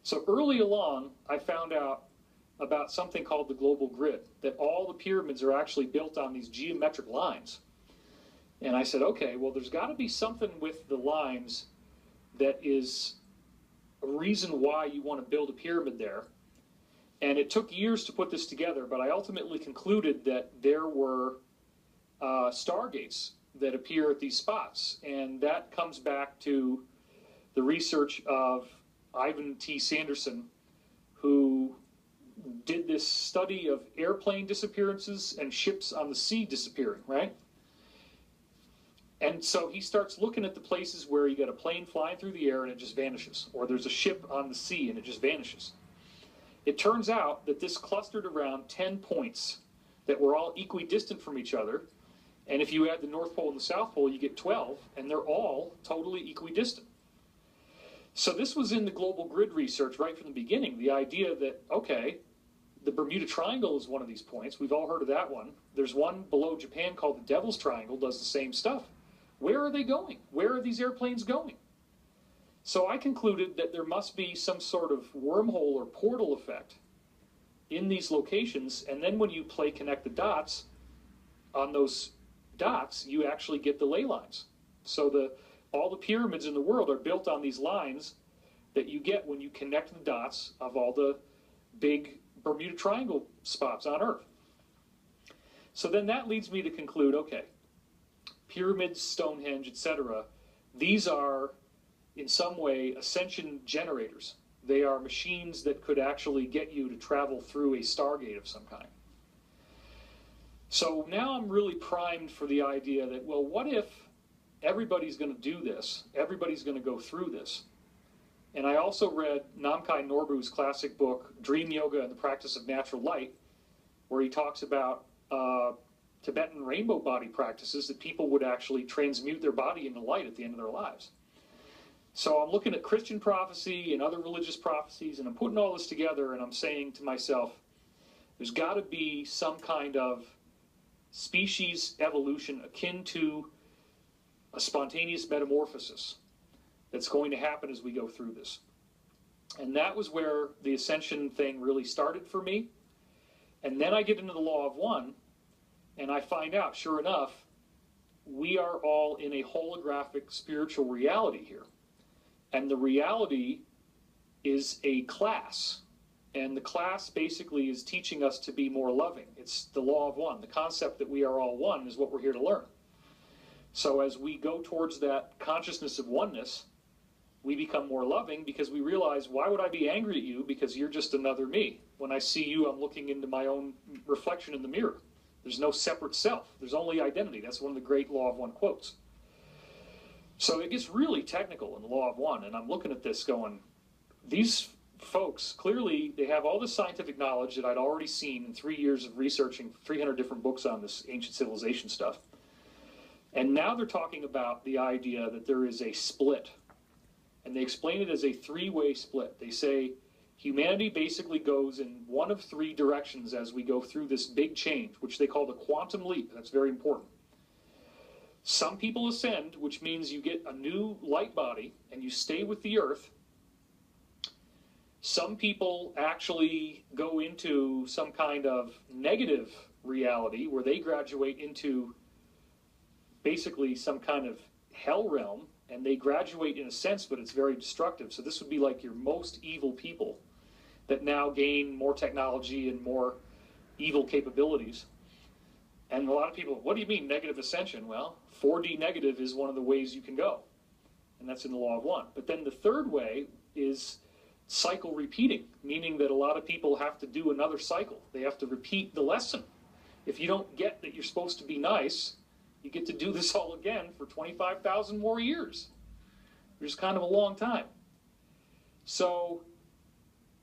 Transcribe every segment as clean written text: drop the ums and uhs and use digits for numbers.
So early along, I found out about something called the global grid, that all the pyramids are actually built on these geometric lines. And I said, okay, well, there's got to be something with the lines that is a reason why you want to build a pyramid there. And it took years to put this together, but I ultimately concluded that there were stargates that appear at these spots. And that comes back to the research of Ivan T. Sanderson, who did this study of airplane disappearances and ships on the sea disappearing, right? And so he starts looking at the places where you got a plane flying through the air and it just vanishes, or there's a ship on the sea and it just vanishes. It turns out that this clustered around 10 points that were all equidistant from each other, and if you add the North Pole and the South Pole, you get 12, and they're all totally equidistant. So this was in the global grid research right from the beginning, the idea that, okay, the Bermuda Triangle is one of these points. We've all heard of that one. There's one below Japan called the Devil's Triangle, does the same stuff. Where are they going? Where are these airplanes going? So I concluded that there must be some sort of wormhole or portal effect in these locations, and then when you connect the dots, on those dots, you actually get the ley lines. So all the pyramids in the world are built on these lines that you get when you connect the dots of all the big Bermuda Triangle spots on Earth. So then that leads me to conclude, okay, pyramids, Stonehenge, etc., these are in some way ascension generators. They are machines that could actually get you to travel through a stargate of some kind. So now I'm really primed for the idea that, well, what if everybody's going to do this? Everybody's going to go through this. And I also read Namkhai Norbu's classic book, Dream Yoga and the Practice of Natural Light, where he talks about Tibetan rainbow body practices that people would actually transmute their body into light at the end of their lives. So I'm looking at Christian prophecy and other religious prophecies, and I'm putting all this together, and I'm saying to myself, there's got to be some kind of species evolution akin to a spontaneous metamorphosis that's going to happen as we go through this. And that was where the ascension thing really started for me. And then I get into the law of one, and I find out, sure enough, we are all in a holographic spiritual reality here. And the reality is a class. And the class basically is teaching us to be more loving. It's the law of one. The concept that we are all one is what we're here to learn. So as we go towards that consciousness of oneness, we become more loving because we realize, why would I be angry at you? Because you're just another me. When I see you, I'm looking into my own reflection in the mirror. There's no separate self. There's only identity. That's one of the great law of one quotes. So it gets really technical in the law of one, and I'm looking at this going, these folks, clearly they have all this scientific knowledge that I'd already seen in 3 years of researching 300 different books on this ancient civilization stuff. And now they're talking about the idea that there is a split. And they explain it as a three-way split. They say humanity basically goes in one of three directions as we go through this big change, which they call the quantum leap. That's very important. Some people ascend, which means you get a new light body and you stay with the earth. Some people actually go into some kind of negative reality where they graduate into basically some kind of hell realm, and they graduate in a sense, but it's very destructive. So this would be like your most evil people that now gain more technology and more evil capabilities. And a lot of people, what do you mean negative ascension? Well, 4D negative is one of the ways you can go. And that's in the law of one. But then the third way is cycle repeating, meaning that a lot of people have to do another cycle. They have to repeat the lesson. If you don't get that you're supposed to be nice, you get to do this all again for 25,000 more years, which is kind of a long time. So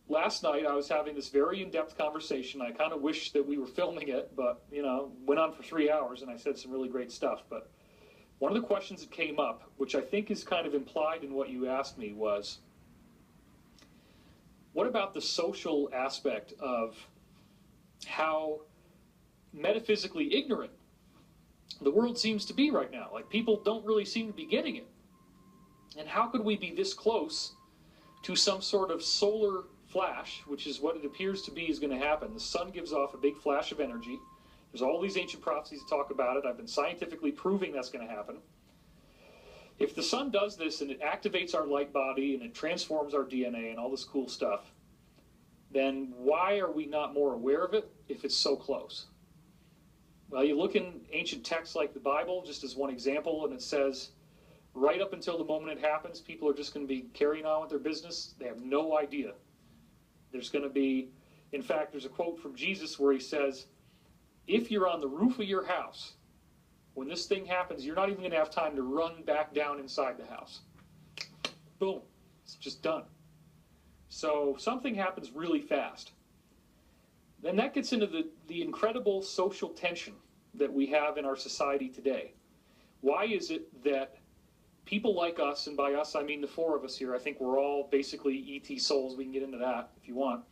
last night I was having this very in-depth conversation. I kind of wish that we were filming it, but, you know, went on for 3 hours and I said some really great stuff. But one of the questions that came up, which I think is kind of implied in what you asked me, was, what about the social aspect of how metaphysically ignorant the world seems to be right now? Like, people don't really seem to be getting it. And how could we be this close to some sort of solar flash, which is what it appears to be is going to happen. The sun gives off a big flash of energy. There's all these ancient prophecies that talk about it. I've been scientifically proving that's going to happen. If the sun does this and it activates our light body and it transforms our DNA and all this cool stuff, then why are we not more aware of it if it's so close? Well, you look in ancient texts like the Bible, just as one example, and it says, right up until the moment it happens, people are just going to be carrying on with their business. They have no idea. There's going to be, in fact, there's a quote from Jesus where he says, if you're on the roof of your house, when this thing happens, you're not even going to have time to run back down inside the house. Boom. It's just done. So something happens really fast. Then that gets into the incredible social tension that we have in our society today. Why is it that people like us, and by us I mean the four of us here, I think we're all basically ET souls, we can get into that if you want.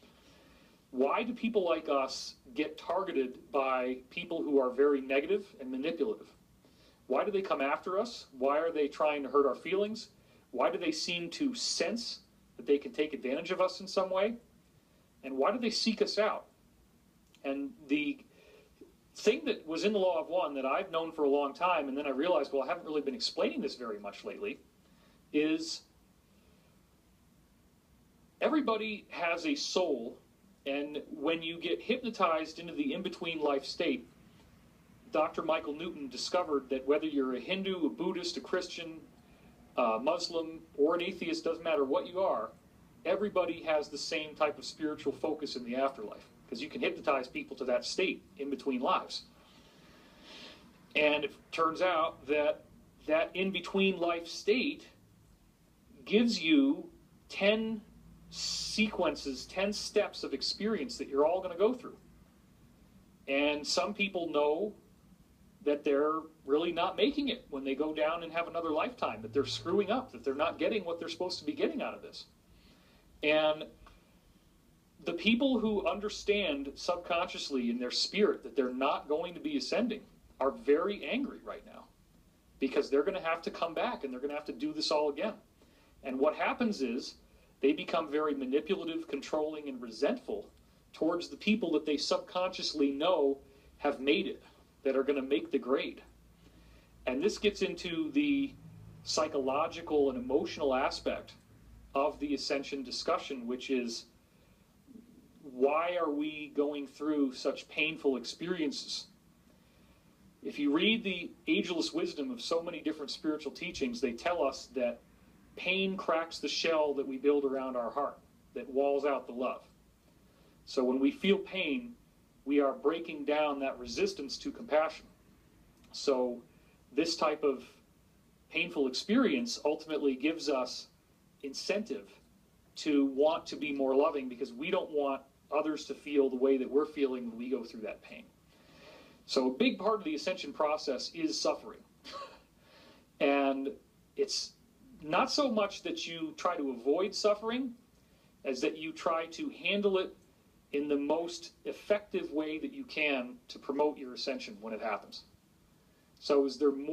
Why do people like us get targeted by people who are very negative and manipulative? Why do they come after us? Why are they trying to hurt our feelings? Why do they seem to sense that they can take advantage of us in some way? And why do they seek us out? And the thing that was in the Law of One that I've known for a long time, and then I realized, well, I haven't really been explaining this very much lately, is everybody has a soul, and when you get hypnotized into the in-between life state, Dr. Michael Newton discovered that whether you're a Hindu, a Buddhist, a Christian, a Muslim, or an atheist, doesn't matter what you are, everybody has the same type of spiritual focus in the afterlife, because you can hypnotize people to that state in between lives. And it turns out that that in-between life state gives you 10 sequences, 10 steps of experience that you're all going to go through. And some people know that they're really not making it when they go down and have another lifetime, that they're screwing up, that they're not getting what they're supposed to be getting out of this. And the people who understand subconsciously in their spirit that they're not going to be ascending are very angry right now, because they're going to have to come back and they're going to have to do this all again. And what happens is they become very manipulative, controlling, and resentful towards the people that they subconsciously know have made it, that are going to make the grade. And this gets into the psychological and emotional aspect of the ascension discussion, which is, why are we going through such painful experiences? If you read the ageless wisdom of so many different spiritual teachings, they tell us that pain cracks the shell that we build around our heart, that walls out the love. So when we feel pain, we are breaking down that resistance to compassion. So this type of painful experience ultimately gives us incentive to want to be more loving, because we don't want others to feel the way that we're feeling when we go through that pain. So a big part of the ascension process is suffering. And it's not so much that you try to avoid suffering as that you try to handle it in the most effective way that you can to promote your ascension when it happens. So is there more